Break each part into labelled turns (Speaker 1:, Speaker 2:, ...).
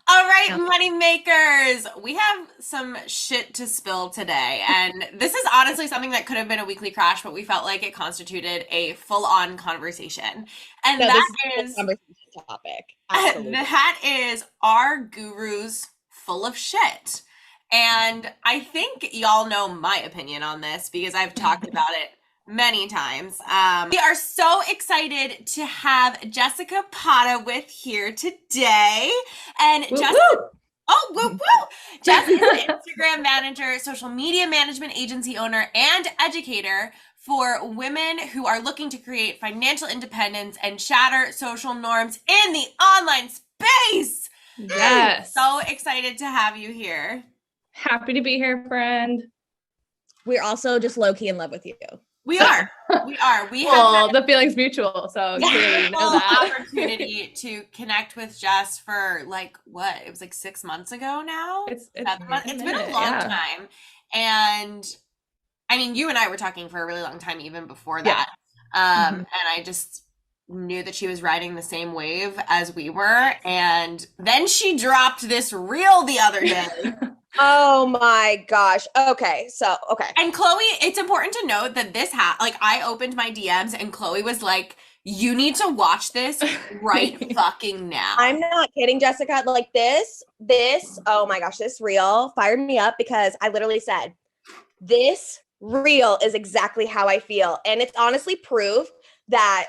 Speaker 1: All right,
Speaker 2: Yeah.
Speaker 1: money makers. We have some shit to spill today. And this is honestly something that could have been a weekly crash, but we felt like it constituted a full-on conversation. And
Speaker 2: No,
Speaker 1: that
Speaker 2: this is a full
Speaker 1: is
Speaker 2: conversation topic. Absolutely.
Speaker 1: that is our gurus full of shit. And I think y'all know my opinion on this because I've talked about it many times. We are so excited to have Jessica Pata with here today. And
Speaker 2: Woo
Speaker 1: Jess,
Speaker 2: woo.
Speaker 1: oh, woo, woo. Jess is an Instagram manager, social media management agency owner, and educator for women who are looking to create financial independence and shatter social norms in the online space.
Speaker 3: Yes.
Speaker 1: So excited to have you here.
Speaker 3: Happy to be here, friend.
Speaker 2: We're also just low-key in love with you.
Speaker 1: We are. We are. We
Speaker 3: Well,
Speaker 1: have
Speaker 3: the feeling's mutual, so clearly you know
Speaker 1: full
Speaker 3: that.
Speaker 1: opportunity to connect with Jess for like what? It was like 6 months ago now.
Speaker 3: It's
Speaker 1: 7 months. It's been a
Speaker 3: minute,
Speaker 1: long
Speaker 3: yeah.
Speaker 1: time. And I mean, you and I were talking for a really long time even before
Speaker 3: Yeah.
Speaker 1: that. And I just knew that she was riding the same wave as we were. And then she dropped this reel the other day.
Speaker 2: Oh my gosh. Okay.
Speaker 1: And Chloe, it's important to note that this like I opened my DMs and Chloe was like, you need to watch this right fucking now.
Speaker 2: I'm not kidding, Jessica. Like this, oh my gosh, this reel fired me up because I literally said, this reel is exactly how I feel. And it's honestly proof that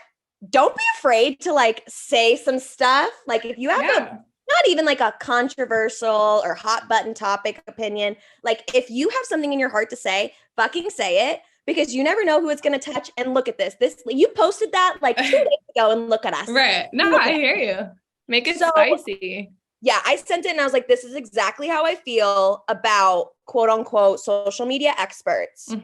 Speaker 2: don't be afraid to like say some stuff. Like if you have not even like a controversial or hot button topic opinion, like if you have something in your heart to say, fucking say it, because you never know who it's going to touch. And look at this. You posted that like 2 days ago and look at us.
Speaker 3: Right. No, I hear you. Make it spicy.
Speaker 2: Yeah, I sent it and I was like, this is exactly how I feel about quote unquote social media experts.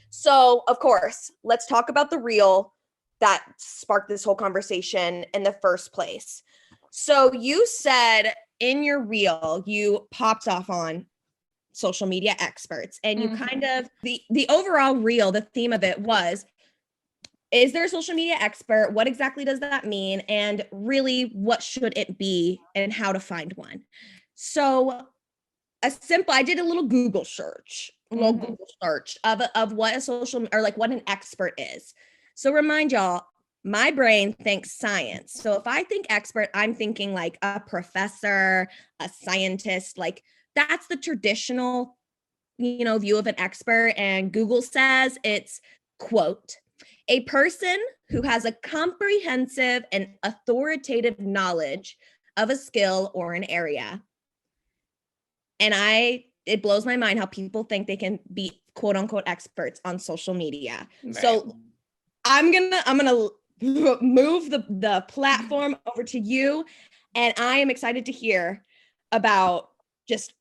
Speaker 2: So, of course, let's talk about the reel that sparked this whole conversation in the first place. So, you said in your reel, you popped off on social media experts and you kind of the overall reel, the theme of it was, is there a social media expert? What exactly does that mean? And really, what should it be and how to find one? So I did a little Google search, of what a social or like what an expert is. So remind y'all, my brain thinks science. So if I think expert, I'm thinking like a professor, a scientist, like that's the traditional, view of an expert. And Google says it's, quote, a person who has a comprehensive and authoritative knowledge of a skill or an area. And it blows my mind how people think they can be quote unquote experts on social media. Right. So I'm gonna move the platform over to you, and I am excited to hear about just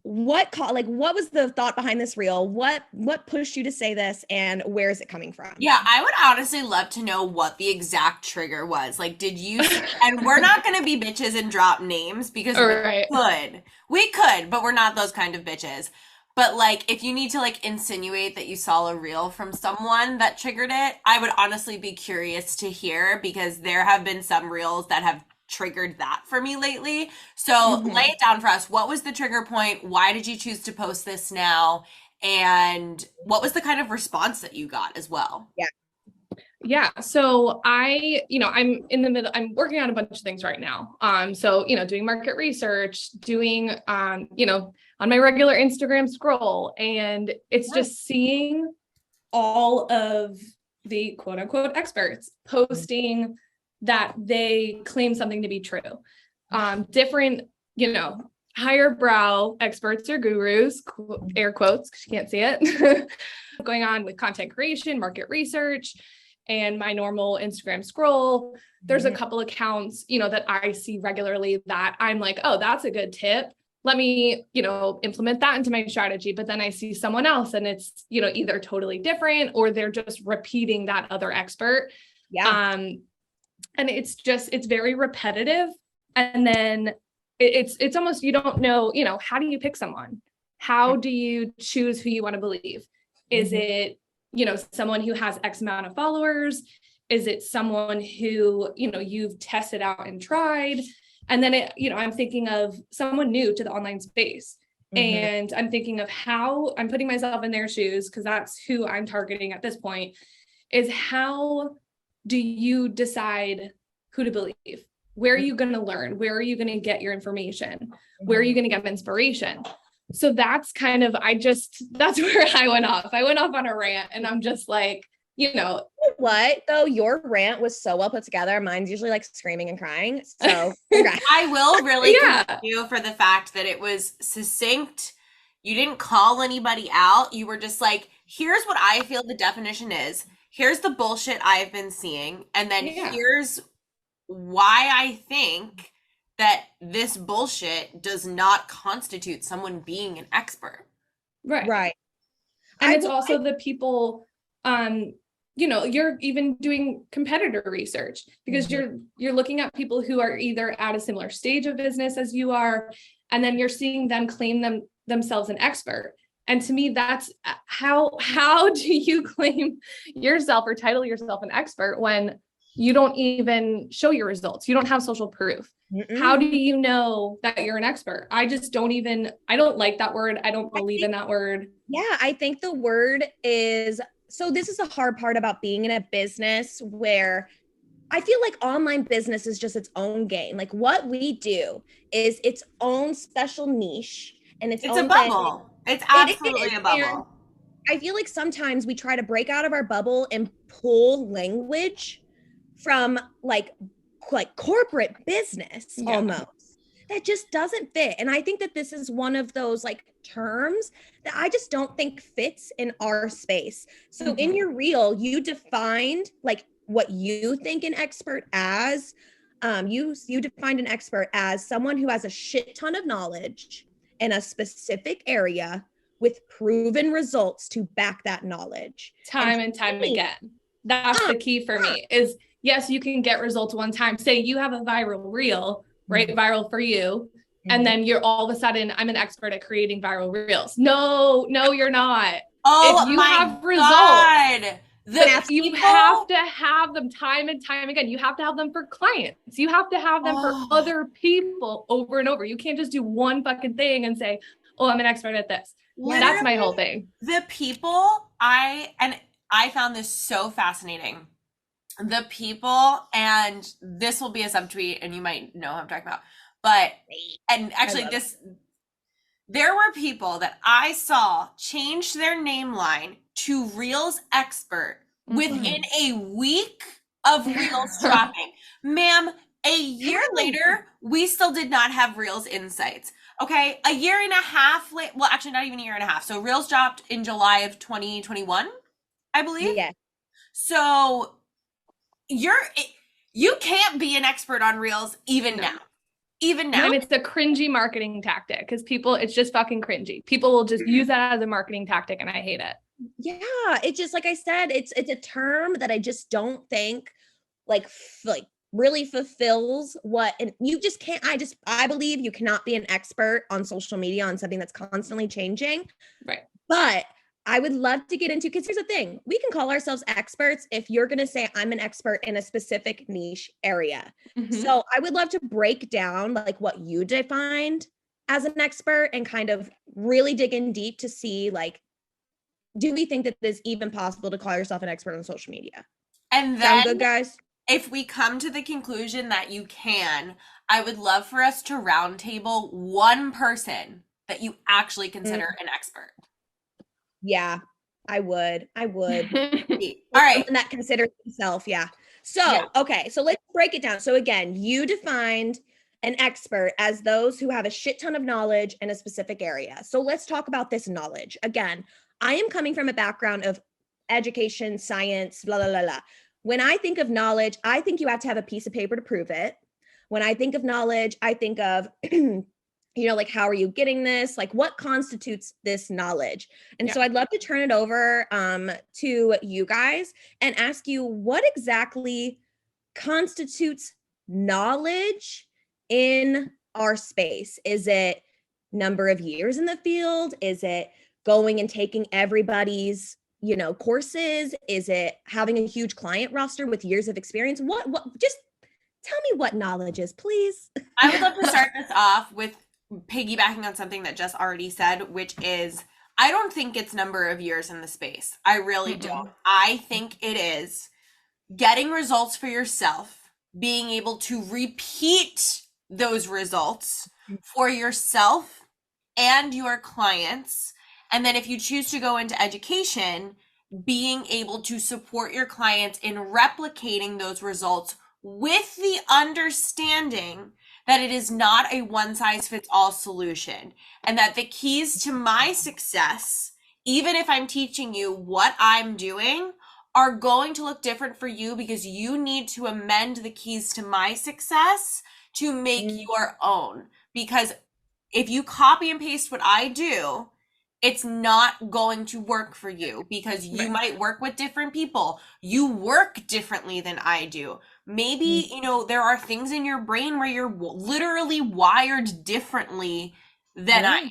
Speaker 2: what was the thought behind this reel? What pushed you to say this, and where is it coming from?
Speaker 1: Yeah, I would honestly love to know what the exact trigger was. Like, did you, and we're not going to be bitches and drop names because we could, but we're not those kind of bitches. But like, if you need to like insinuate that you saw a reel from someone that triggered it, I would honestly be curious to hear because there have been some reels that have triggered that for me lately. So lay it down for us. What was the trigger point? Why did you choose to post this now? And what was the kind of response that you got as well?
Speaker 3: Yeah. So I'm working on a bunch of things right now. So, doing market research, doing, on my regular Instagram scroll, and it's just seeing all of the quote unquote experts posting that they claim something to be true. Different, higher brow experts or gurus, air quotes, because you can't see it, going on with content creation, market research, and my normal Instagram scroll. There's a couple accounts, that I see regularly that I'm like, oh, that's a good tip. Let me, implement that into my strategy. But then I see someone else and it's, either totally different or they're just repeating that other expert.
Speaker 2: Yeah.
Speaker 3: And it's very repetitive. And then it's almost, you don't know, how do you pick someone? How do you choose who you want to believe? Is it, someone who has X amount of followers? Is it someone who, you've tested out and tried? And then I'm thinking of someone new to the online space. And I'm thinking of how I'm putting myself in their shoes, because that's who I'm targeting at this point, is how do you decide who to believe? Where are you going to learn? Where are you going to get your information? Where are you going to get inspiration? So that's kind of, that's where I went off. I went off on a rant, and I'm just like,
Speaker 2: what though? Your rant was so well put together. Mine's usually like screaming and crying. So
Speaker 1: I will really commend you for the fact that it was succinct. You didn't call anybody out. You were just like, here's what I feel the definition is. Here's the bullshit I've been seeing. And then here's why I think that this bullshit does not constitute someone being an expert.
Speaker 3: Right. And it's also the people, you're even doing competitor research, because you're looking at people who are either at a similar stage of business as you are, and then you're seeing them claim themselves an expert. And to me, that's how do you claim yourself or title yourself an expert when you don't even show your results? You don't have social proof. How do you know that you're an expert? I don't like that word. I don't believe in that word.
Speaker 2: Yeah, I think the word is, so this is the hard part about being in a business where I feel like online business is just its own game. Like what we do is its own special niche, and it's
Speaker 1: a bubble. It's absolutely a bubble. And
Speaker 2: I feel like sometimes we try to break out of our bubble and pull language from like corporate business almost that just doesn't fit. And I think that this is one of those like terms that I just don't think fits in our space. So in your reel, you defined like what you think an expert as. You defined an expert as someone who has a shit ton of knowledge in a specific area with proven results to back that knowledge.
Speaker 3: Time and time again. That's the key for me is, yes, you can get results one time. Say you have a viral reel, right? Viral for you. And then you're all of a sudden, I'm an expert at creating viral reels. No, you're not.
Speaker 1: Oh,
Speaker 3: if you
Speaker 1: my
Speaker 3: have results,
Speaker 1: God.
Speaker 3: You have to have them time and time again. You have to have them for clients. You have to have them for other people over and over. You can't just do one fucking thing and say, oh, I'm an expert at this. Literally, that's my whole thing.
Speaker 1: The people I found this so fascinating. The people, and this will be a subtweet, and you might know who I'm talking about, but, and actually there were people that I saw change their name line to Reels Expert within a week of Reels dropping. Ma'am, a year later, we still did not have Reels Insights. Okay, a year and a half late, well, actually not even a year and a half. So Reels dropped in July of 2021, I believe.
Speaker 2: Yeah.
Speaker 1: So you can't be an expert on Reels even now.
Speaker 3: And it's a cringy marketing tactic because it's just fucking cringy. People will just use that as a marketing tactic, and I hate it.
Speaker 2: Yeah, it's just like I said, it's a term that I just don't think like really fulfills what, and you just can't. I believe you cannot be an expert on social media on something that's constantly changing.
Speaker 3: Right.
Speaker 2: But I would love to get into, because here's the thing, we can call ourselves experts if you're going to say I'm an expert in a specific niche area. So I would love to break down like what you defined as an expert and kind of really dig in deep to see like, do we think that it's even possible to call yourself an expert on social media?
Speaker 1: And then,
Speaker 2: sound good, guys?
Speaker 1: If we come to the conclusion that you can, I would love for us to roundtable one person that you actually consider an expert.
Speaker 2: Yeah, I would.
Speaker 1: All right.
Speaker 2: And that considers himself. Yeah. So, okay. So let's break it down. So again, you defined an expert as those who have a shit ton of knowledge in a specific area. So let's talk about this knowledge. Again, I am coming from a background of education, science, blah, blah, blah, blah. When I think of knowledge, I think you have to have a piece of paper to prove it. When I think of knowledge, I think of, like, how are you getting this? Like, what constitutes this knowledge? And so I'd love to turn it over to you guys and ask you what exactly constitutes knowledge in our space. Is it number of years in the field? Is it going and taking everybody's, courses? Is it having a huge client roster with years of experience? What just Tell me what knowledge is, please.
Speaker 1: I would love to start this off with piggybacking on something that Jess already said, which is I don't think it's number of years in the space. I really don't. I think it is getting results for yourself, being able to repeat those results for yourself and your clients. And then if you choose to go into education, being able to support your clients in replicating those results with the understanding that it is not a one-size-fits-all solution, and that the keys to my success, even if I'm teaching you what I'm doing, are going to look different for you because you need to amend the keys to my success to make your own. Because if you copy and paste what I do, it's not going to work for you because you might work with different people. You work differently than I do. Maybe, you know, there are things in your brain where you're literally wired differently than I am.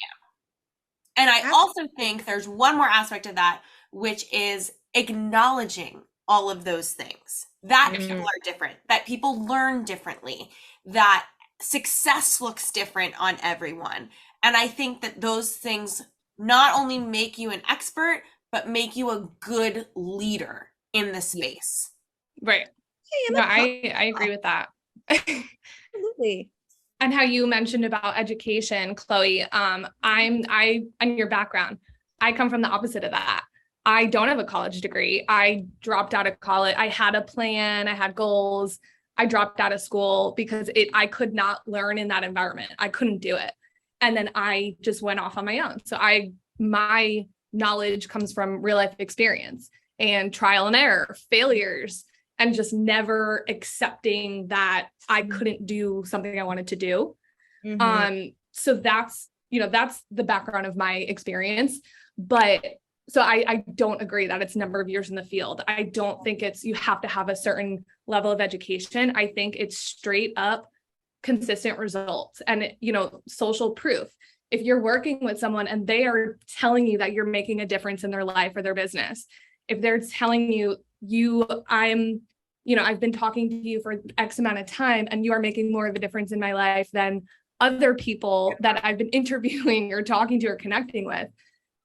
Speaker 1: And I also think there's one more aspect of that, which is acknowledging all of those things, that people are different, that people learn differently, that success looks different on everyone. And I think that those things not only make you an expert, but make you a good leader in the space.
Speaker 3: Right. No, I agree with that.
Speaker 2: Absolutely.
Speaker 3: And how you mentioned about education, Chloe, and your background, I come from the opposite of that. I don't have a college degree. I dropped out of college. I had a plan. I had goals. I dropped out of school because I could not learn in that environment. I couldn't do it. And then I just went off on my own. So my knowledge comes from real life experience and trial and error, failures, and just never accepting that I couldn't do something I wanted to do. So that's the background of my experience. But so I don't agree that it's number of years in the field. I don't think you have to have a certain level of education. I think it's straight up consistent results and, social proof. If you're working with someone and they telling you that you're making a difference in their life or their business, if they're telling you, I've been talking to you for X amount of time and you are making more of a difference in my life than other people that I've been interviewing or talking to or connecting with,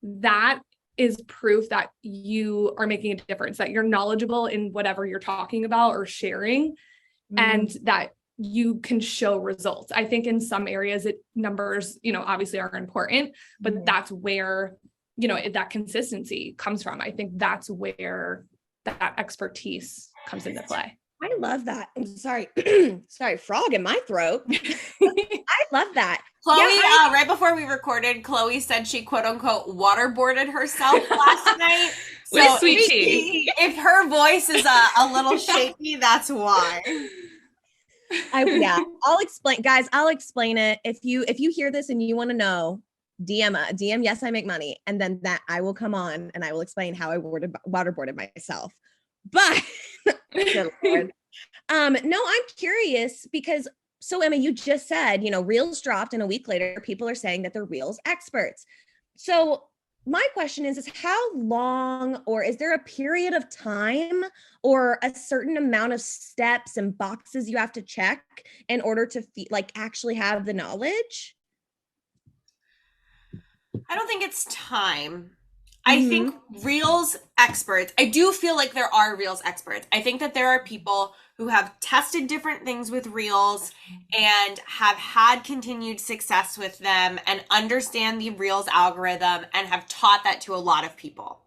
Speaker 3: that is proof that you are making a difference, that you're knowledgeable in whatever you're talking about or sharing, and that you can show results. I think in some areas numbers, obviously are important, but that's where, that consistency comes from. I think that's where that expertise comes into play.
Speaker 2: I love that. I'm sorry. Sorry, frog in my throat. I love that.
Speaker 1: Chloe, right before we recorded, Chloe said she quote unquote waterboarded herself last night. So if her voice is a little shaky, that's why.
Speaker 2: I'll explain, guys. I'll explain it. If you hear this and you want to know, DM. Yes, I make money, and then that I will come on and I will explain how I waterboarded myself. But good Lord. No, I'm curious because so Emma, you just said, Reels dropped and a week later, people are saying that they're Reels experts. So my question is how long, or is there a period of time or a certain amount of steps and boxes you have to check in order to actually have the knowledge?
Speaker 1: I don't think it's time. I think Reels experts, I do feel like there are Reels experts. I think that there are people who have tested different things with Reels and have had continued success with them and understand the Reels algorithm and have taught that to a lot of people.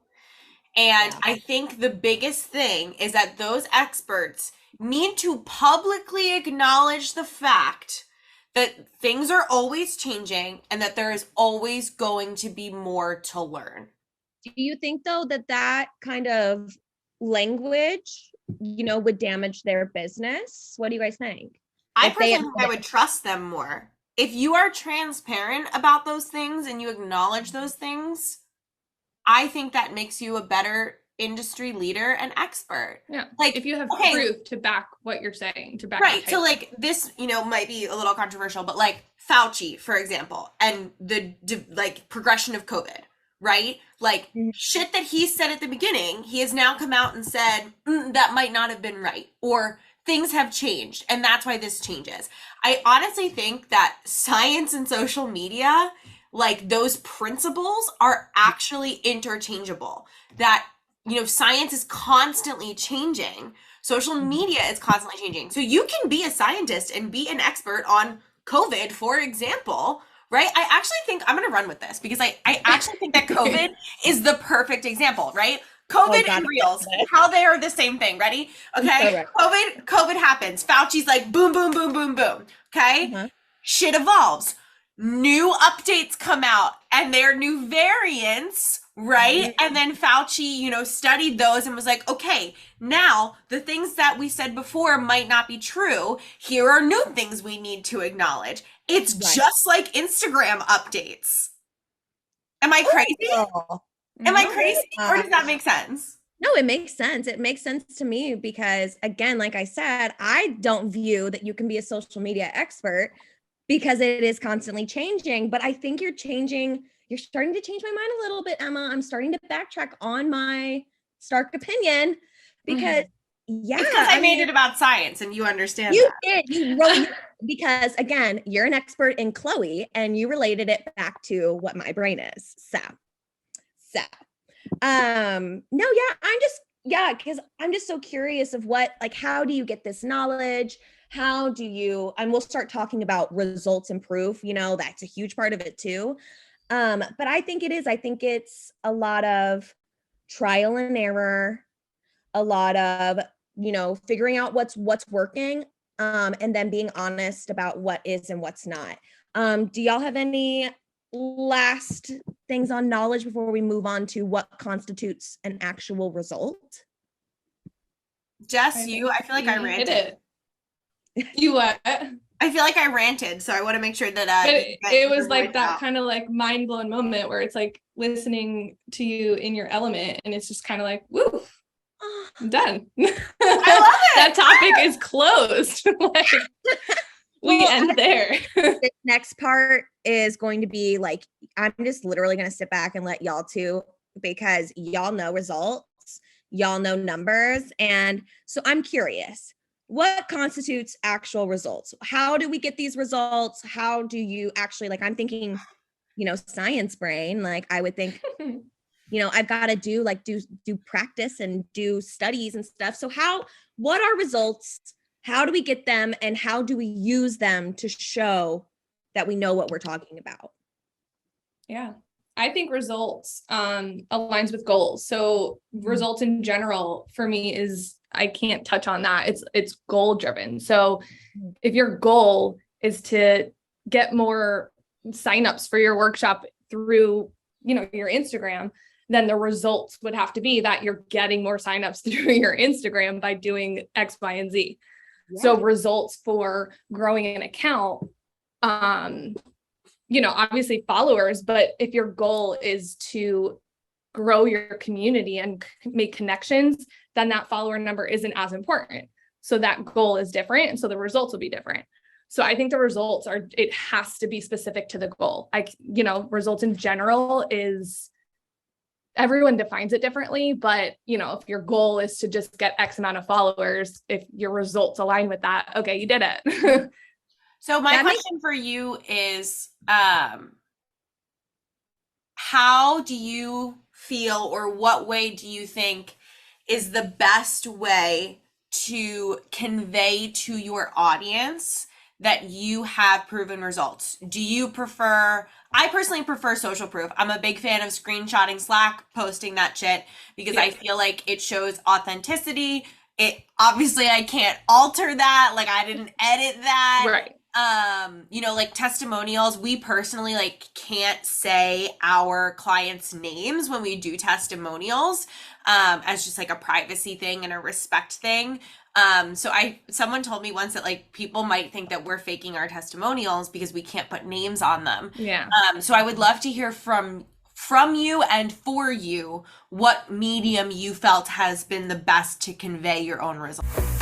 Speaker 1: And I think the biggest thing is that those experts need to publicly acknowledge the fact that things are always changing and that there is always going to be more to learn.
Speaker 2: Do you think though that kind of language, would damage their business? What do you guys think?
Speaker 1: I personally think I would trust them more. If you are transparent about those things and you acknowledge those things, I think that makes you a better industry leader and expert.
Speaker 3: Yeah. If you have proof to back what you're saying, to back.
Speaker 1: Right. So this, might be a little controversial, but Fauci, for example, and the progression of COVID. right? Like shit that he said at the beginning, he has now come out and said that might not have been right, or things have changed and that's why this changes. I honestly think that science and social media, like those principles are actually interchangeable. That, you know, science is constantly changing. Social media is constantly changing. So you can be a scientist and be an expert on COVID, for example, right? I actually think I'm going to run with this because I actually think that COVID is the perfect example, right? COVID and Reels, how they are the same thing. Ready? Okay. COVID happens. Fauci's like, boom, boom, boom, boom, boom. Okay. Shit evolves. New updates come out and they're new variants, right? And then Fauci, you know, studied those and was like, okay, now the things that we said before might not be true. Here are new things we need to acknowledge. It's just like Instagram updates. Am I crazy? Am I crazy? Or does that make sense?
Speaker 2: No, it makes sense. It makes sense to me because, again, like I said, I don't view that you can be a social media expert because it is constantly changing. But I think you're starting to change my mind a little bit, Emma. I'm starting to backtrack on my Stark opinion because,
Speaker 1: because I made it about science and you understand
Speaker 2: you did. You wrote because, again, you're an expert in Chloe and you related it back to what my brain is. So, because I'm just so curious of what, like, how do you get this knowledge? How do you, and we'll start talking about results and proof, you know, that's a huge part of it too. But I think it's a lot of trial and error, a lot of, you know, figuring out what's working, and then being honest about what is and what's not. Do y'all have any last things on knowledge before we move on to what constitutes an actual result?
Speaker 1: Jess, I feel like I ranted.
Speaker 3: You what?
Speaker 1: I feel like I ranted, so I want to make sure that
Speaker 3: it was like that kind of like mind blown moment where it's like listening to you in your element, and it's just kind of like, woo, I'm done.
Speaker 1: I love it.
Speaker 3: That topic is closed. Like, we end there.
Speaker 2: The next part is going to be like, I'm just literally going to sit back and let y'all too, because y'all know results, y'all know numbers. And so I'm curious, what constitutes actual results? How do we get these results? How do you actually, like, I'm thinking, you know, science brain, like I would think, you know, I've got to do practice and do studies and stuff. So what are results? How do we get them, and how do we use them to show that we know what we're talking about?
Speaker 3: Yeah, I think results aligns with goals. So results in general for me is, I can't touch on that. It's goal driven. So if your goal is to get more signups for your workshop through, you know, your Instagram, then the results would have to be that you're getting more signups through your Instagram by doing X, Y, and Z. Yeah. So results for growing an account, you know, obviously followers, but if your goal is to grow your community and make connections, then that follower number isn't as important. So that goal is different. And so the results will be different. So I think the results it has to be specific to the goal. You know, results in general is, everyone defines it differently, but you know, if your goal is to just get X amount of followers, if your results align with that, okay, you did it.
Speaker 1: So my question for you is, how do you feel, or what way do you think is the best way to convey to your audience that you have proven results? Do you prefer, I personally prefer social proof. I'm a big fan of screenshotting Slack, posting that shit, because I feel like it shows authenticity. It obviously, I can't alter that. Like, I didn't edit that.
Speaker 3: Right.
Speaker 1: You know, like testimonials, we personally like can't say our clients' names when we do testimonials, as just like a privacy thing and a respect thing. So someone told me once that like people might think that we're faking our testimonials because we can't put names on them.
Speaker 3: Yeah.
Speaker 1: So I would love to hear from you and for you what medium you felt has been the best to convey your own results.